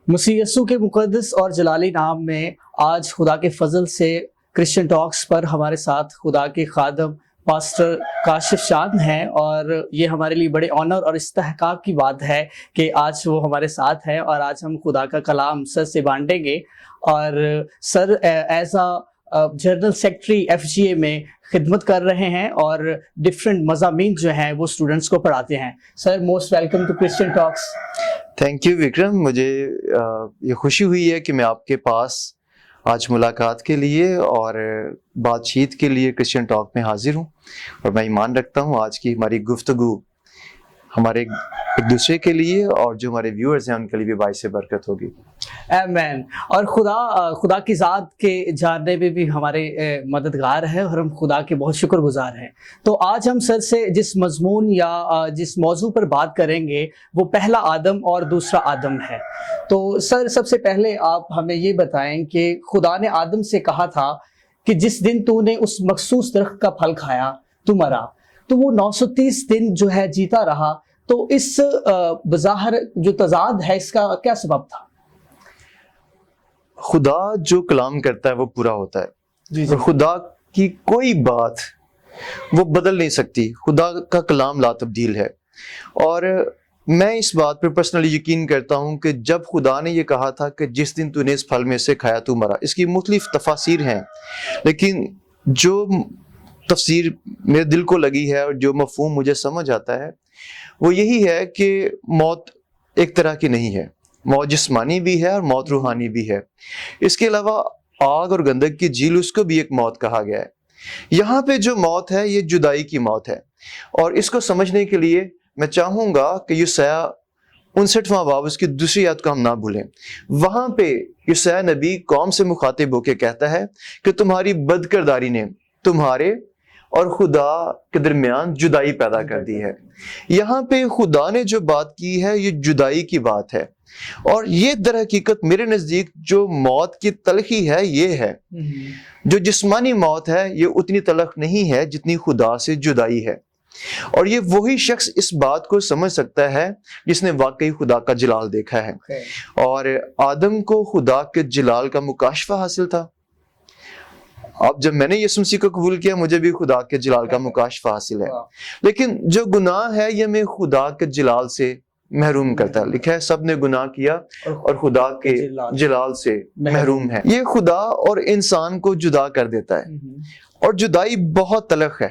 مسیح یسوع کے مقدس اور جلالی نام میں آج خدا کے فضل سے کرسچن ٹاکس پر ہمارے ساتھ خدا کے خادم پاسٹر کاشف چاند ہیں، اور یہ ہمارے لیے بڑے آنر اور استحقاق کی بات ہے کہ آج وہ ہمارے ساتھ ہیں اور آج ہم خدا کا کلام سر سے بانٹیں گے۔ اور sir as general secretary F G A میں خدمت کر رہے ہیں اور ڈفرینٹ مضامین جو ہیں وہ اسٹوڈنٹس کو پڑھاتے ہیں۔ Sir most welcome to Christian talks. Thank you Vikram, مجھے یہ خوشی ہوئی ہے کہ میں آپ کے پاس آج ملاقات کے لیے اور بات چیت کے لیے کرسچن ٹاک میں حاضر ہوں، اور میں ایمان رکھتا ہوں آج کی ہماری گفتگو ہمارے ایک دوسرے کے لیے اور جو ہمارے ویورز ہیں ان کے لیے بھی باعث برکت ہوگی۔ آمین۔ اور خدا کی ذات کے جاننے میں بھی ہمارے مددگار ہے اور ہم خدا کے بہت شکر گزار ہیں۔ تو آج ہم سر سے جس مضمون یا جس موضوع پر بات کریں گے وہ پہلا آدم اور دوسرا آدم ہے۔ تو سر سب سے پہلے آپ ہمیں یہ بتائیں کہ خدا نے آدم سے کہا تھا کہ جس دن تو نے اس مخصوص درخت کا پھل کھایا تو مرا، تو وہ 930 دن جو ہے جیتا رہا۔ تو اس بظاہر جو تضاد ہے اس کا کیا سبب تھا؟ خدا جو کلام کرتا ہے وہ پورا ہوتا ہے، اور خدا کی کوئی بات وہ بدل نہیں سکتی۔ خدا کا کلام لا تبدیل ہے، اور میں اس بات پر پرسنلی یقین کرتا ہوں کہ جب خدا نے یہ کہا تھا کہ جس دن تو نے اس پھل میں سے کھایا تو مرا، اس کی مختلف تفاسیر ہیں، لیکن جو تفسیر میرے دل کو لگی ہے اور جو مفہوم مجھے سمجھ آتا ہے وہ یہی ہے کہ موت ایک طرح کی نہیں ہے، موت جسمانی بھی ہے اور موت روحانی بھی ہے۔ اس کے علاوہ آگ اور گندک کی جھیل، اس کو بھی ایک موت کہا گیا ہے۔ یہاں پہ جو موت ہے یہ جدائی کی موت ہے، اور اس کو سمجھنے کے لیے میں چاہوں گا کہ یسعیاء 59واں باب اس کی دوسری آیت کو ہم نہ بھولیں۔ وہاں پہ یسعیاء نبی قوم سے مخاطب ہو کے کہتا ہے کہ تمہاری بدکرداری نے تمہارے اور خدا کے درمیان جدائی پیدا کر دی ہے۔ یہاں پہ خدا نے جو بات کی ہے یہ جدائی کی بات ہے، اور یہ در حقیقت میرے نزدیک جو موت کی تلخی ہے یہ ہے۔ جو جسمانی موت ہے یہ اتنی تلخ نہیں ہے جتنی خدا سے جدائی ہے، اور یہ وہی شخص اس بات کو سمجھ سکتا ہے جس نے واقعی خدا کا جلال دیکھا ہے۔ اور آدم کو خدا کے جلال کا مکاشفہ حاصل تھا۔ اب جب میں نے یسوع مسیح کو قبول کیا مجھے بھی خدا کے جلال کا مکاشفہ حاصل ہے، لیکن جو گناہ ہے یہ ہمیں خدا کے جلال سے محروم کرتا ہے۔ لکھا ہے سب نے گناہ کیا اور خدا کے جلال سے محروم ہے۔ یہ خدا اور انسان کو جدا کر دیتا ہے، اور جدائی بہت تلخ ہے۔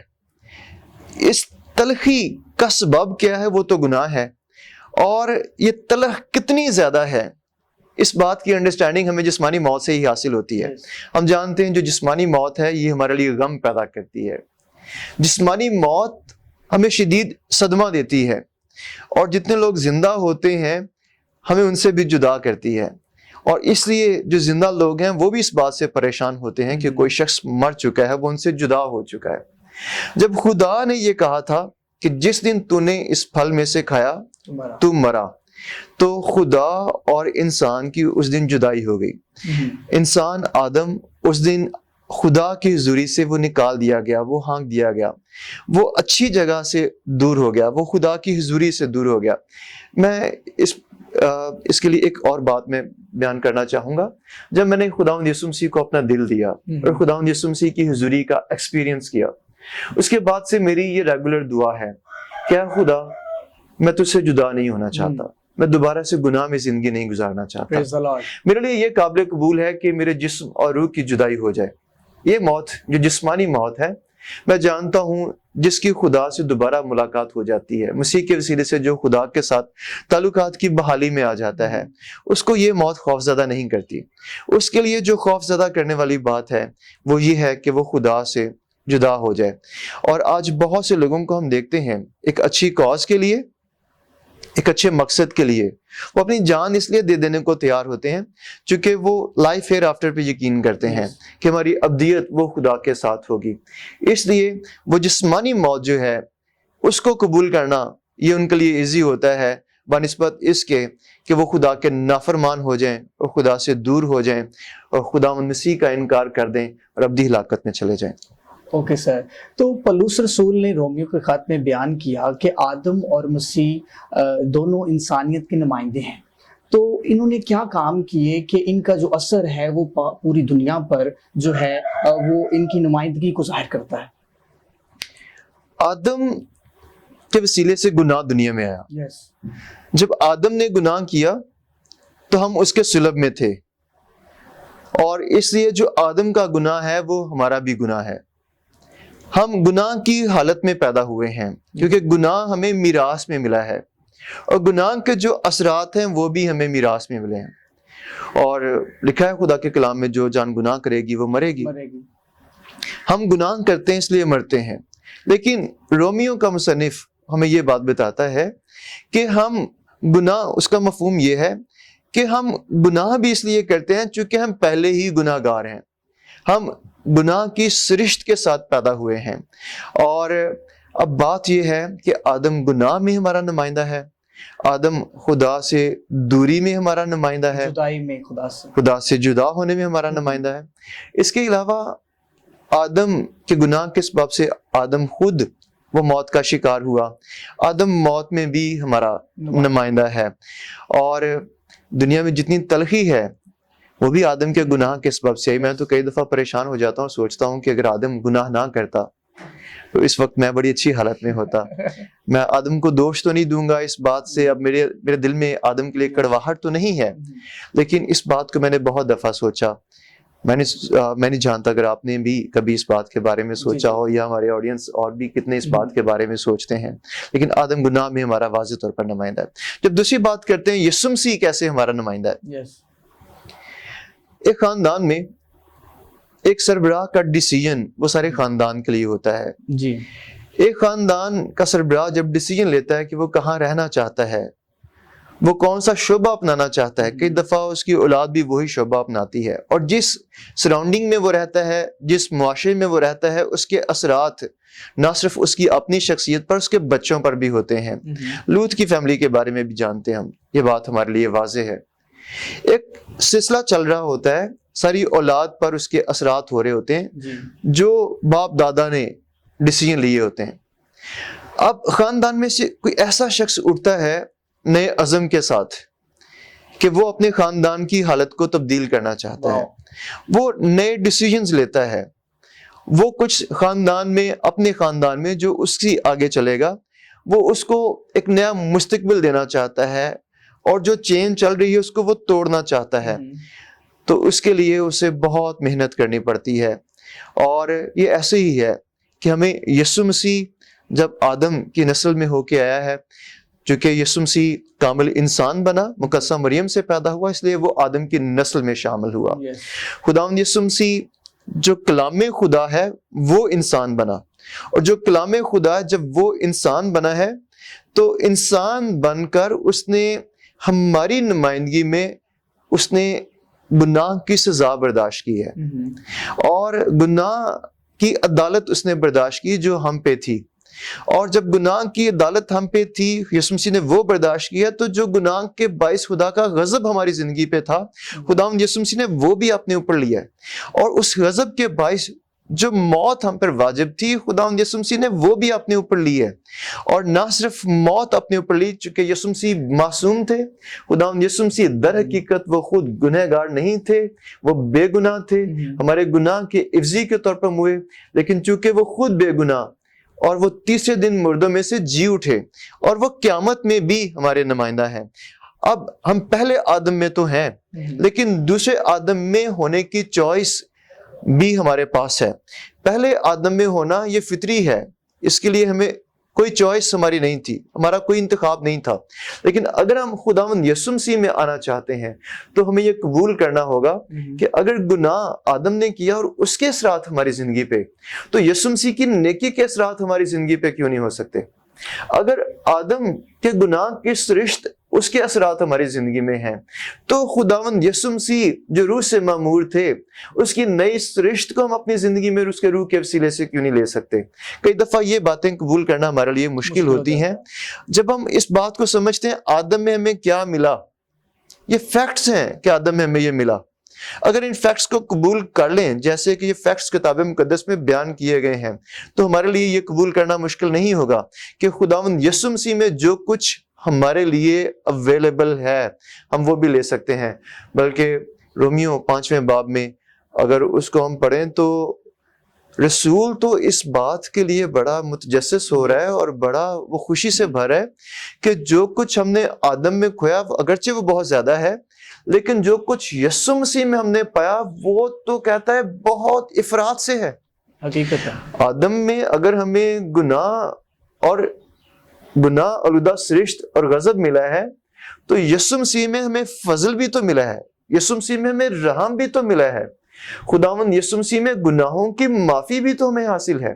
اس تلخی کا سبب کیا ہے؟ وہ تو گناہ ہے، اور یہ تلخ کتنی زیادہ ہے اس بات کی انڈرسٹینڈنگ ہمیں جسمانی موت سے ہی حاصل ہوتی ہے۔ ہم جانتے ہیں جو جسمانی موت ہے یہ ہمارے لیے غم پیدا کرتی ہے۔ جسمانی موت ہمیں شدید صدمہ دیتی ہے، اور جتنے لوگ زندہ ہوتے ہیں ہمیں ان سے بھی جدا کرتی ہے، اور اس لیے جو زندہ لوگ ہیں وہ بھی اس بات سے پریشان ہوتے ہیں کہ کوئی شخص مر چکا ہے، وہ ان سے جدا ہو چکا ہے۔ جب خدا نے یہ کہا تھا کہ جس دن تو نے اس پھل میں سے کھایا تو مرا، تو خدا اور انسان کی اس دن جدائی ہو گئی۔ انسان آدم اس دن خدا کی حضوری سے وہ نکال دیا گیا، وہ ہانک دیا گیا، وہ اچھی جگہ سے دور ہو گیا، وہ خدا کی حضوری سے دور ہو گیا۔ میں اس کے لیے ایک اور بات میں بیان کرنا چاہوں گا۔ جب میں نے خداوند یسوع مسیح کو اپنا دل دیا اور خداوند یسوع مسیح کی حضوری کا ایکسپیرینس کیا، اس کے بعد سے میری یہ ریگولر دعا ہے کہ اے خدا میں تجھ سے جدا نہیں ہونا چاہتا، میں دوبارہ سے گناہ میں زندگی نہیں گزارنا چاہتا۔ میرے لیے یہ قابل قبول ہے کہ میرے جسم اور روح کی جدائی ہو جائے۔ یہ موت جو جسمانی موت ہے، میں جانتا ہوں جس کی خدا سے دوبارہ ملاقات ہو جاتی ہے، مسیح کے وسیلے سے جو خدا کے ساتھ تعلقات کی بحالی میں آ جاتا ہے، اس کو یہ موت خوفزدہ نہیں کرتی۔ اس کے لیے جو خوفزدہ کرنے والی بات ہے وہ یہ ہے کہ وہ خدا سے جدا ہو جائے۔ اور آج بہت سے لوگوں کو ہم دیکھتے ہیں ایک اچھی کاز کے لیے، ایک اچھے مقصد کے لیے وہ اپنی جان اس لیے دے دینے کو تیار ہوتے ہیں چونکہ وہ لائف ہیئر آفٹر پہ یقین کرتے ہیں کہ ہماری ابدیت وہ خدا کے ساتھ ہوگی۔ اس لیے وہ جسمانی موت جو ہے اس کو قبول کرنا یہ ان کے لیے ایزی ہوتا ہے بنسبت اس کے کہ وہ خدا کے نافرمان ہو جائیں اور خدا سے دور ہو جائیں اور خدا مسیح کا انکار کر دیں اور ابدی ہلاکت میں چلے جائیں۔ اوکے سر، تو پولس رسول نے رومیو کے خط میں بیان کیا کہ آدم اور مسیح دونوں انسانیت کے نمائندے ہیں۔ تو انہوں نے کیا کام کیے کہ ان کا جو اثر ہے وہ پوری دنیا پر جو ہے وہ ان کی نمائندگی کو ظاہر کرتا ہے؟ آدم کے وسیلے سے گناہ دنیا میں آیا. جب آدم نے گناہ کیا تو ہم اس کے صلب میں تھے، اور اس لیے جو آدم کا گناہ ہے وہ ہمارا بھی گناہ ہے. ہم گناہ کی حالت میں پیدا ہوئے ہیں کیونکہ گناہ ہمیں میراث میں ملا ہے، اور گناہ کے جو اثرات ہیں وہ بھی ہمیں میراث میں ملے ہیں. اور لکھا ہے خدا کے کلام میں جو جان گناہ کرے گی وہ مرے گی. ہم گناہ کرتے ہیں اس لیے مرتے ہیں. لیکن رومیو کا مصنف ہمیں یہ بات بتاتا ہے کہ ہم گناہ، اس کا مفہوم یہ ہے کہ ہم گناہ بھی اس لیے کرتے ہیں چونکہ ہم پہلے ہی گناہ گار ہیں. ہم گناہ کی سرشت کے ساتھ پیدا ہوئے ہیں. اور اب بات یہ ہے کہ آدم گناہ میں ہمارا نمائندہ ہے، آدم خدا سے دوری میں ہمارا نمائندہ ہے، جدائی میں خدا سے جدا ہونے میں ہمارا نمائندہ ہے. اس کے علاوہ آدم کے گناہ کے سبب سے آدم خود وہ موت کا شکار ہوا. آدم موت میں بھی ہمارا نمائندہ ہے. اور دنیا میں جتنی تلخی ہے وہ بھی آدم کے گناہ کے سبب سے. میں تو کئی دفعہ پریشان ہو جاتا ہوں، سوچتا ہوں کہ اگر آدم گناہ نہ کرتا تو اس وقت میں بڑی اچھی حالت میں ہوتا. میں آدم کو دوش تو نہیں دوں گا اس بات سے، اب میرے دل میں آدم کے لیے کڑواہٹ تو نہیں ہے، لیکن اس بات کو میں نے بہت دفعہ سوچا. میں نہیں جانتا اگر آپ نے بھی کبھی اس بات کے بارے میں سوچا ہو، یا ہمارے آڈینس اور بھی کتنے اس بات کے بارے میں سوچتے ہیں. لیکن آدم گناہ میں ہمارا واضح طور پر نمائندہ ہے. جب دوسری بات کرتے ہیں یسوع مسیح کیسے ہمارا نمائندہ ہے. ایک خاندان میں ایک سربراہ کا ڈیسیژن وہ سارے خاندان کے لیے ہوتا ہے. جی. ایک خاندان کا سربراہ جب ڈیسیژن لیتا ہے کہ وہ کہاں رہنا چاہتا ہے، وہ کون سا شعبہ اپنانا چاہتا ہے، کئی دفعہ اس کی اولاد بھی وہی شعبہ اپناتی ہے. اور جس سراؤنڈنگ میں وہ رہتا ہے، جس معاشرے میں وہ رہتا ہے، اس کے اثرات نہ صرف اس کی اپنی شخصیت پر، اس کے بچوں پر بھی ہوتے ہیں. لوط کی فیملی کے بارے میں بھی جانتے ہیں ہم، یہ بات ہمارے لیے واضح ہے. ایک سلسلہ چل رہا ہوتا ہے، ساری اولاد پر اس کے اثرات ہو رہے ہوتے ہیں جو باپ دادا نے ڈیسیژن لیے ہوتے ہیں. اب خاندان میں سے کوئی ایسا شخص اٹھتا ہے نئے عزم کے ساتھ کہ وہ اپنے خاندان کی حالت کو تبدیل کرنا چاہتا ہے. وہ نئے ڈیسیژنز لیتا ہے. وہ کچھ خاندان میں، اپنے خاندان میں جو اس کی آگے چلے گا، وہ اس کو ایک نیا مستقبل دینا چاہتا ہے، اور جو چین چل رہی ہے اس کو وہ توڑنا چاہتا ہے. تو اس کے لیے اسے بہت محنت کرنی پڑتی ہے. اور یہ ایسے ہی ہے کہ ہمیں یسوع مسیح جب آدم کی نسل میں ہو کے آیا ہے، چونکہ یسوع مسیح کامل انسان بنا، مقدسہ مریم سے پیدا ہوا، اس لیے وہ آدم کی نسل میں شامل ہوا. خداوند یسوع مسیح جو کلام خدا ہے وہ انسان بنا، اور جو کلام خدا جب وہ انسان بنا ہے تو انسان بن کر اس نے ہماری نمائندگی میں اس نے گناہ کی سزا برداشت کی ہے، اور گناہ کی عدالت اس نے برداشت کی جو ہم پہ تھی. اور جب گناہ کی عدالت ہم پہ تھی، یسوع مسیح نے وہ برداشت کیا، تو جو گناہ کے باعث خدا کا غضب ہماری زندگی پہ تھا، خداوند یسوع مسیح نے وہ بھی اپنے اوپر لیا ہے. اور اس غضب کے باعث جو موت ہم پر واجب تھی، خداوند یسوع مسیح نے وہ بھی اپنے اوپر لی ہے. اور نہ صرف موت اپنے اوپر لی، چونکہ یسوع مسیح معصوم تھے. خداوند یسوع مسیح در حقیقت وہ خود گنہگار نہیں تھے، وہ بے گناہ تھے، ہمارے گناہ کے عوضی کے طور پر ہوئے. لیکن چونکہ وہ خود بے گناہ اور وہ تیسرے دن مردوں میں سے جی اٹھے، اور وہ قیامت میں بھی ہمارے نمائندہ ہیں. اب ہم پہلے آدم میں تو ہیں، لیکن دوسرے آدم میں ہونے کی چوائس بھی ہمارے پاس ہے. پہلے آدم میں ہونا یہ فطری ہے، اس کے لیے ہمیں کوئی چوائس ہماری نہیں تھی، ہمارا کوئی انتخاب نہیں تھا. لیکن اگر ہم خداوند یسوع مسیح میں آنا چاہتے ہیں تو ہمیں یہ قبول کرنا ہوگا کہ اگر گناہ آدم نے کیا اور اس کے اثرات ہماری زندگی پہ، تو یسوع مسیح کی نیکی کے اثرات ہماری زندگی پہ کیوں نہیں ہو سکتے؟ اگر آدم کے گناہ کی سرشت، اس کے اثرات ہماری زندگی میں ہیں، تو خداوند یسوع مسیح جو روح سے معمور تھے، اس کی نئی سرشت کو ہم اپنی زندگی میں اس کے روح کے وسیلے سے کیوں نہیں لے سکتے؟ کئی دفعہ یہ باتیں قبول کرنا ہمارے لیے مشکل ہوتی ہیں. جب ہم اس بات کو سمجھتے ہیں آدم میں ہمیں کیا ملا، یہ فیکٹس ہیں کہ آدم میں ہمیں یہ ملا. اگر ان فیکٹس کو قبول کر لیں، جیسے کہ یہ فیکٹس کتاب مقدس میں بیان کیے گئے ہیں، تو ہمارے لیے یہ قبول کرنا مشکل نہیں ہوگا کہ خداوند یسوع مسیح میں جو کچھ ہمارے لیے اویلیبل ہے ہم وہ بھی لے سکتے ہیں. بلکہ رومیو 5ویں باب میں اگر اس کو ہم پڑھیں تو رسول تو اس بات کے لیے بڑا متجسس ہو رہا ہے اور بڑا وہ خوشی سے بھر ہے کہ جو کچھ ہم نے آدم میں کھویا اگرچہ وہ بہت زیادہ ہے، لیکن جو کچھ یسوع مسیح میں ہم نے پایا وہ تو کہتا ہے بہت افراط سے ہے. حقیقت ہے. آدم میں اگر ہمیں گناہ آلودہ سرشت اور غضب ملا ہے تو یسوع مسیح میں ہمیں فضل بھی تو ملا ہے، یسوع مسیح میں ہمیں رحم بھی تو ملا ہے، خداوند یسوع مسیح میں گناہوں کی معافی بھی تو ہمیں حاصل ہے.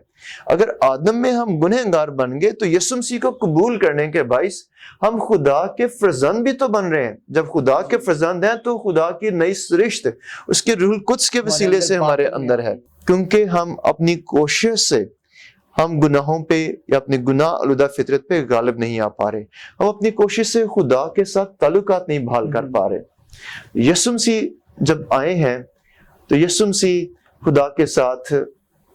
اگر آدم میں ہم گنہگار بن گئے تو یسوع مسیح کو قبول کرنے کے باعث ہم خدا کے فرزند بھی تو بن رہے ہیں. جب خدا کے فرزند ہیں تو خدا کی نئی سرشت اس کے روح القدس کے وسیلے سے ہمارے اندر ہے. کیونکہ ہم اپنی کوشش سے ہم گناہوں پہ یا اپنے گناہ آلودہ فطرت پہ غالب نہیں آ پا رہے، ہم اپنی کوشش سے خدا کے ساتھ تعلقات نہیں بحال کر پا رہے. یسوع مسیح جب آئے ہیں تو یسوع مسیح خدا کے ساتھ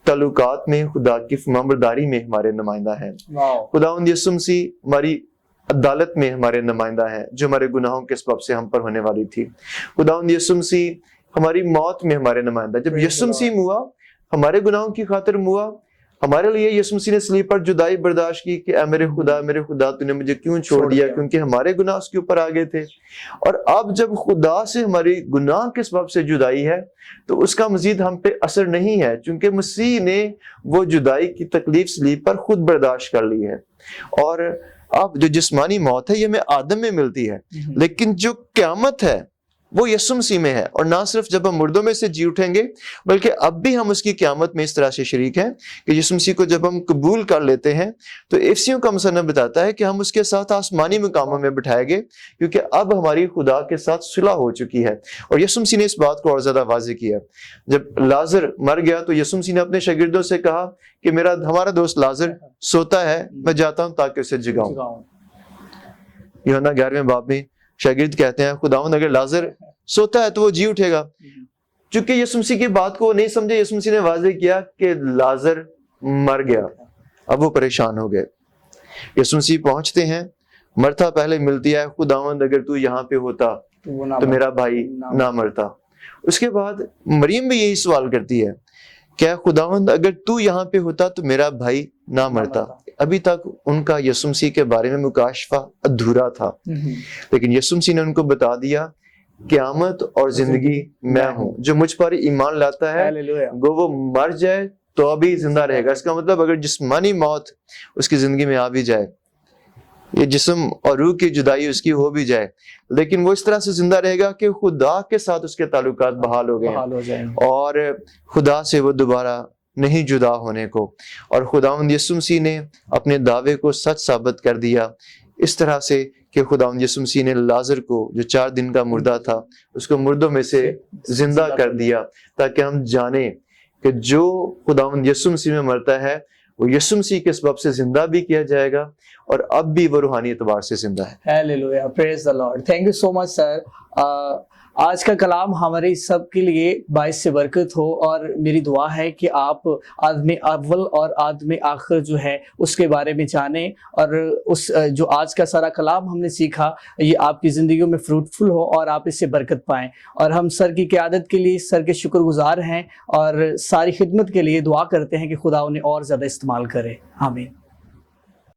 تعلقات میں، خدا کی فرمانبرداری میں ہمارے نمائندہ ہیں. خداوند یسوع مسیح ہماری عدالت میں ہمارے نمائندہ ہیں جو ہمارے گناہوں کے سبب سے ہم پر ہونے والی تھی. خداوند یسوع مسیح ہماری موت میں ہمارے نمائندہ. جب یسوع مسیح ہوا ہمارے گناہوں کی خاطر ہوا، ہمارے لیے یسوع مسیح نے صلیب پر جدائی برداشت کی کہ اے میرے خدا تو نے مجھے کیوں چھوڑ دیا، کیونکہ ہمارے گناہ اس کے اوپر آ گئے تھے. اور اب جب خدا سے ہماری گناہ کے سبب سے جدائی ہے تو اس کا مزید ہم پہ اثر نہیں ہے، چونکہ مسیح نے وہ جدائی کی تکلیف صلیب پر خود برداشت کر لی ہے. اور اب جو جسمانی موت ہے یہ ہمیں آدم میں ملتی ہے، لیکن جو قیامت ہے وہ یسوع مسیح میں ہے. اور نہ صرف جب ہم مردوں میں سے جی اٹھیں گے بلکہ اب بھی ہم اس کی قیامت میں اس طرح سے شریک ہیں کہ یسوع مسیح کو جب ہم قبول کر لیتے ہیں تو افسیوں کا مصنف بتاتا ہے کہ ہم اس کے ساتھ آسمانی مقاموں میں بٹھائے گئے، کیونکہ اب ہماری خدا کے ساتھ صلح ہو چکی ہے. اور یسوع مسیح نے اس بات کو اور زیادہ واضح کیا. جب لازر مر گیا تو یسوع مسیح نے اپنے شاگردوں سے کہا کہ ہمارا دوست لازر سوتا ہے، میں جاتا ہوں تاکہ اسے جگاؤں. یوحنا 11ویں باب میں شاگرد کہتے ہیں خداوند اگر لازر سوتا ہے تو وہ جی اٹھے گا. چونکہ یسوع مسیح کی بات کو نہیں سمجھے، یسوع مسیح نے واضح کیا کہ لازر مر گیا. اب وہ پریشان ہو گئے. یسوع مسیح پہنچتے ہیں، مرتا پہلے ملتی ہے، خداوند اگر تو یہاں پہ ہوتا تو میرا بھائی نہ مرتا. اس کے بعد مریم بھی یہی سوال کرتی ہے کہ خداوند اگر تو یہاں پہ ہوتا تو میرا بھائی نہ مرتا. ابھی تک ان کا یسوع مسیح کے بارے میں مکاشفہ ادھورا تھا، لیکن یسوع مسیح نے ان کو بتا دیا قیامت اور زندگی میں ہوں. جو مجھ پر ایمان لاتا ہے گو وہ مر جائے تو ابھی زندہ رہے گا. اس کا مطلب اگر جسمانی موت اس کی زندگی میں آ بھی جائے، یہ جسم اور روح کی جدائی اس کی ہو بھی جائے، لیکن وہ اس طرح سے زندہ رہے گا کہ خدا کے ساتھ اس کے تعلقات بحال ہو گئے اور خدا سے وہ دوبارہ نہیں جدا ہونے کو. اور خداوند یسوع مسیح نے اپنے دعوے کو سچ ثابت کر دیا اس طرح سے کہ خداوند یسوع مسیح نے لازر کو جو 4 دن کا مردہ تھا اس کو مردوں میں سے زندہ کر دیا، تاکہ ہم جانیں کہ جو خداوند یسوع مسیح میں مرتا ہے وہ یسوع مسیح کے سبب سے زندہ بھی کیا جائے گا اور اب بھی وہ روحانی اعتبار سے زندہ ہے. Hallelujah, praise the Lord. Thank you so much sir. آج کا کلام ہمارے سب کے لیے باعث سے برکت ہو، اور میری دعا ہے کہ آپ آدم اول اور آدم آخر جو ہے اس کے بارے میں جانیں، اور اس جو آج کا سارا کلام ہم نے سیکھا یہ آپ کی زندگیوں میں فروٹفل ہو اور آپ اس سے برکت پائیں. اور ہم سر کی قیادت کے لیے سر کے شکر گزار ہیں اور ساری خدمت کے لیے دعا کرتے ہیں کہ خدا انہیں اور زیادہ استعمال کرے. آمین.